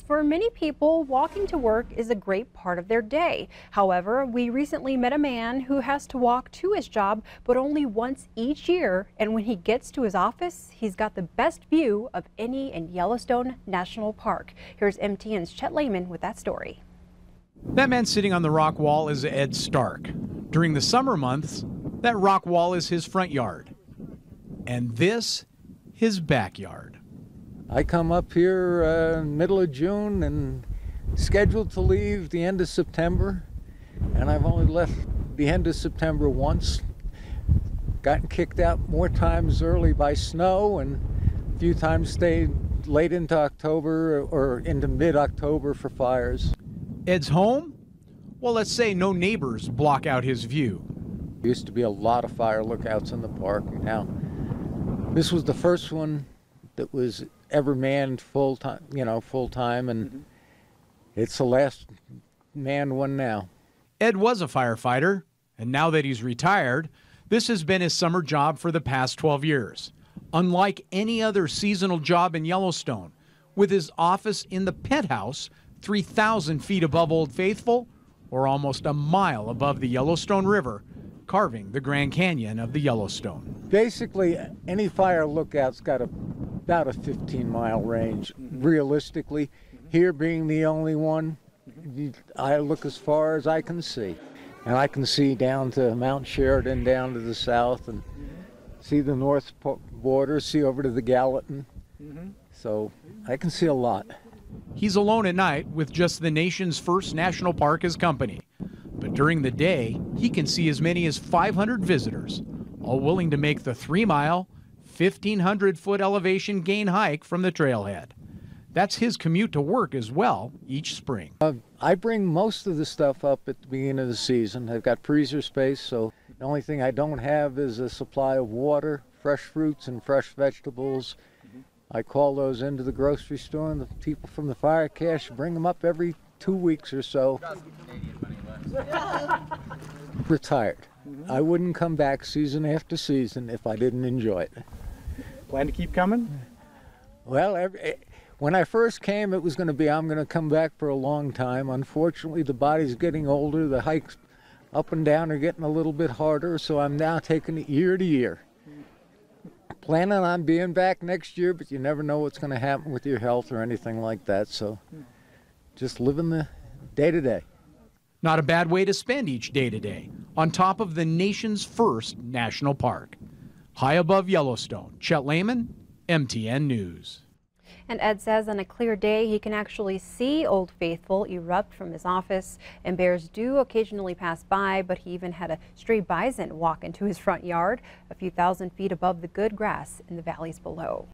For many people, walking to work is a great part of their day. However, we recently met a man who has to walk to his job, but only once each year. And when he gets to his office, he's got the best view of any in Yellowstone National Park. Here's MTN's Chet Lehman with that story. That man sitting on the rock wall is Eadie Stark. During the summer months, that rock wall is his front yard. And this, his backyard. I come up here middle of June and scheduled to leave the end of September, and I've only left the end of September once. Gotten kicked out more times early by snow, and a few times stayed late into October or into mid-October for fires. Ed's home? Well, let's say no neighbors block out his view. There used to be a lot of fire lookouts in the park. Now, this was the first one that was ever manned full time, and it's the last manned one now. Ed was a firefighter, and now that he's retired, this has been his summer job for the past 12 years. Unlike any other seasonal job in Yellowstone, with his office in the penthouse 3,000 feet above Old Faithful, or almost a mile above the Yellowstone River, carving the Grand Canyon of the Yellowstone. Basically, any fire lookout's got about a 15-mile range, realistically. Here being the only one, I look as far as I can see. And I can see down to Mount Sheridan, down to the south, and see the north border, see over to the Gallatin. So I can see a lot. He's alone at night with just the nation's first national park as company. But during the day, he can see as many as 500 visitors, all willing to make the 3-mile, 1,500-foot elevation gain hike from the trailhead. That's his commute to work as well each spring. I bring most of the stuff up at the beginning of the season. I've got freezer space, so the only thing I don't have is a supply of water, fresh fruits, and fresh vegetables. I call those into the grocery store, and the people from the fire cache bring them up every 2 weeks or so. Retired. I wouldn't come back season after season if I didn't enjoy it. Plan to keep coming? Well, when I first came, it was going to be I'm going to come back for a long time. Unfortunately, the body's getting older. The hikes up and down are getting a little bit harder, so I'm now taking it year to year. Planning on being back next year, but you never know what's going to happen with your health or anything like that, so just living the day-to-day. Not a bad way to spend each day-to-day, on top of the nation's first national park. High above Yellowstone, Chet Lehman, MTN News. And Ed says on a clear day, he can actually see Old Faithful erupt from his office, and bears do occasionally pass by, but he even had a stray bison walk into his front yard, a few thousand feet above the good grass in the valleys below.